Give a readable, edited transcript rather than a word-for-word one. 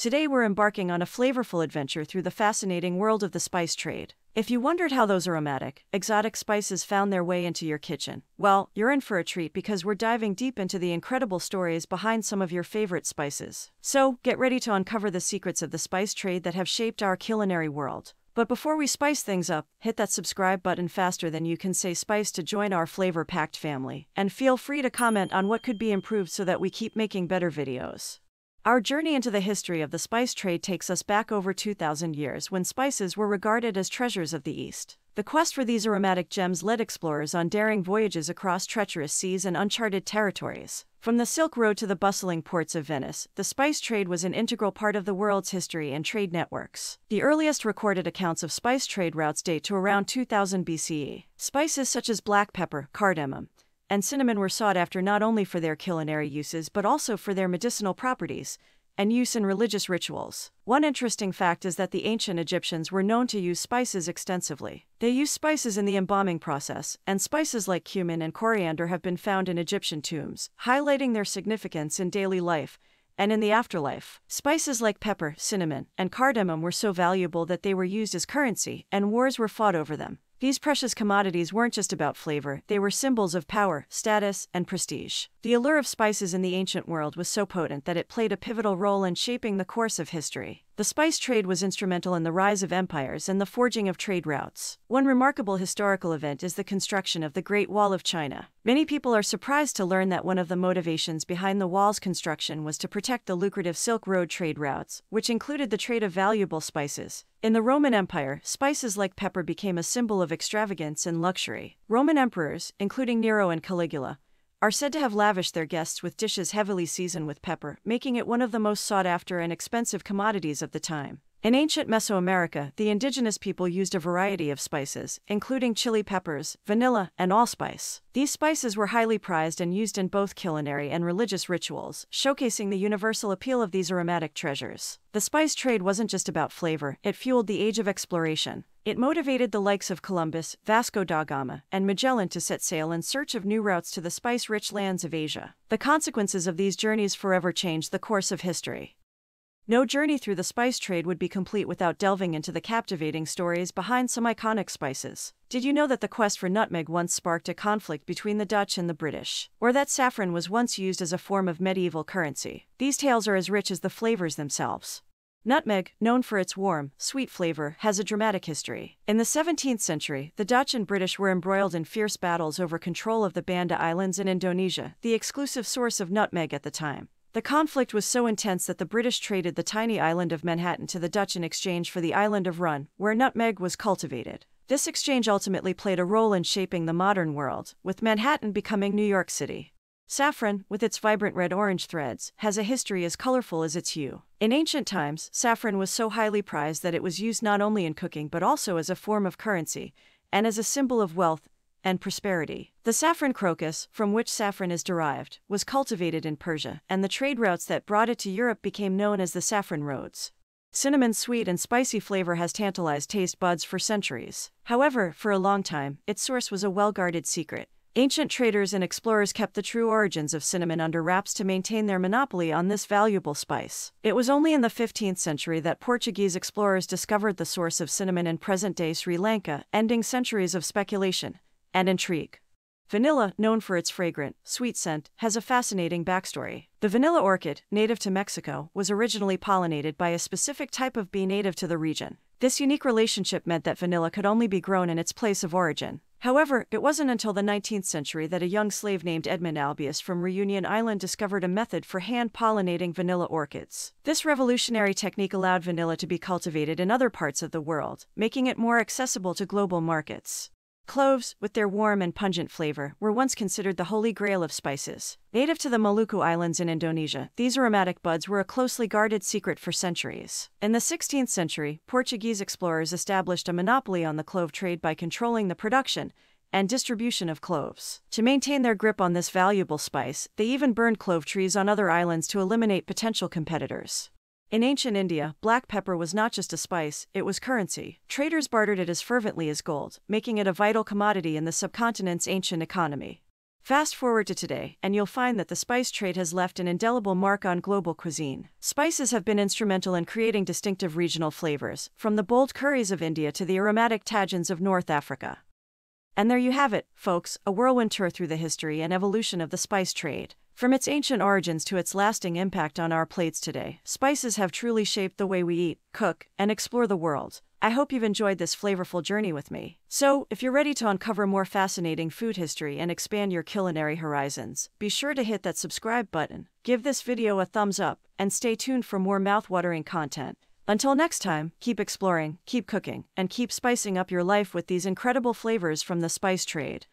Today we're embarking on a flavorful adventure through the fascinating world of the spice trade. If you wondered how those aromatic, exotic spices found their way into your kitchen, well, you're in for a treat because we're diving deep into the incredible stories behind some of your favorite spices. So, get ready to uncover the secrets of the spice trade that have shaped our culinary world. But before we spice things up, hit that subscribe button faster than you can say spice to join our flavor-packed family. And feel free to comment on what could be improved so that we keep making better videos. Our journey into the history of the spice trade takes us back over 2,000 years when spices were regarded as treasures of the East. The quest for these aromatic gems led explorers on daring voyages across treacherous seas and uncharted territories. From the Silk Road to the bustling ports of Venice, the spice trade was an integral part of the world's history and trade networks. The earliest recorded accounts of spice trade routes date to around 2000 BCE. Spices such as black pepper, cardamom, and cinnamon were sought after not only for their culinary uses but also for their medicinal properties and use in religious rituals. One interesting fact is that the ancient Egyptians were known to use spices extensively. They used spices in the embalming process, and spices like cumin and coriander have been found in Egyptian tombs, highlighting their significance in daily life and in the afterlife. Spices like pepper, cinnamon, and cardamom were so valuable that they were used as currency, and wars were fought over them. These precious commodities weren't just about flavor, they were symbols of power, status, and prestige. The allure of spices in the ancient world was so potent that it played a pivotal role in shaping the course of history. The spice trade was instrumental in the rise of empires and the forging of trade routes. One remarkable historical event is the construction of the Great Wall of China. Many people are surprised to learn that one of the motivations behind the wall's construction was to protect the lucrative Silk Road trade routes, which included the trade of valuable spices. In the Roman Empire, spices like pepper became a symbol of extravagance and luxury. Roman emperors, including Nero and Caligula, are said to have lavished their guests with dishes heavily seasoned with pepper, making it one of the most sought-after and expensive commodities of the time. In ancient Mesoamerica, the indigenous people used a variety of spices, including chili peppers, vanilla, and allspice. These spices were highly prized and used in both culinary and religious rituals, showcasing the universal appeal of these aromatic treasures. The spice trade wasn't just about flavor, it fueled the age of exploration. It motivated the likes of Columbus, Vasco da Gama, and Magellan to set sail in search of new routes to the spice-rich lands of Asia. The consequences of these journeys forever changed the course of history. No journey through the spice trade would be complete without delving into the captivating stories behind some iconic spices. Did you know that the quest for nutmeg once sparked a conflict between the Dutch and the British? Or that saffron was once used as a form of medieval currency? These tales are as rich as the flavors themselves. Nutmeg, known for its warm, sweet flavor, has a dramatic history. In the 17th century, the Dutch and British were embroiled in fierce battles over control of the Banda Islands in Indonesia, the exclusive source of nutmeg at the time. The conflict was so intense that the British traded the tiny island of Manhattan to the Dutch in exchange for the island of Run, where nutmeg was cultivated. This exchange ultimately played a role in shaping the modern world, with Manhattan becoming New York City. Saffron, with its vibrant red-orange threads, has a history as colorful as its hue. In ancient times, saffron was so highly prized that it was used not only in cooking but also as a form of currency, and as a symbol of wealth and prosperity. The saffron crocus, from which saffron is derived, was cultivated in Persia, and the trade routes that brought it to Europe became known as the saffron roads. Cinnamon's sweet and spicy flavor has tantalized taste buds for centuries. However, for a long time, its source was a well-guarded secret. Ancient traders and explorers kept the true origins of cinnamon under wraps to maintain their monopoly on this valuable spice. It was only in the 15th century that Portuguese explorers discovered the source of cinnamon in present-day Sri Lanka, ending centuries of speculation and intrigue. Vanilla, known for its fragrant, sweet scent, has a fascinating backstory. The vanilla orchid, native to Mexico, was originally pollinated by a specific type of bee native to the region. This unique relationship meant that vanilla could only be grown in its place of origin. However, it wasn't until the 19th century that a young slave named Edmund Albius from Reunion Island discovered a method for hand-pollinating vanilla orchids. This revolutionary technique allowed vanilla to be cultivated in other parts of the world, making it more accessible to global markets. Cloves, with their warm and pungent flavor, were once considered the holy grail of spices. Native to the Maluku Islands in Indonesia, these aromatic buds were a closely guarded secret for centuries. In the 16th century, Portuguese explorers established a monopoly on the clove trade by controlling the production and distribution of cloves. To maintain their grip on this valuable spice, they even burned clove trees on other islands to eliminate potential competitors. In ancient India, black pepper was not just a spice, it was currency. Traders bartered it as fervently as gold, making it a vital commodity in the subcontinent's ancient economy. Fast forward to today, and you'll find that the spice trade has left an indelible mark on global cuisine. Spices have been instrumental in creating distinctive regional flavors, from the bold curries of India to the aromatic tagines of North Africa. And there you have it, folks, a whirlwind tour through the history and evolution of the spice trade. From its ancient origins to its lasting impact on our plates today, spices have truly shaped the way we eat, cook, and explore the world. I hope you've enjoyed this flavorful journey with me. So, if you're ready to uncover more fascinating food history and expand your culinary horizons, be sure to hit that subscribe button, give this video a thumbs up, and stay tuned for more mouth-watering content. Until next time, keep exploring, keep cooking, and keep spicing up your life with these incredible flavors from the spice trade.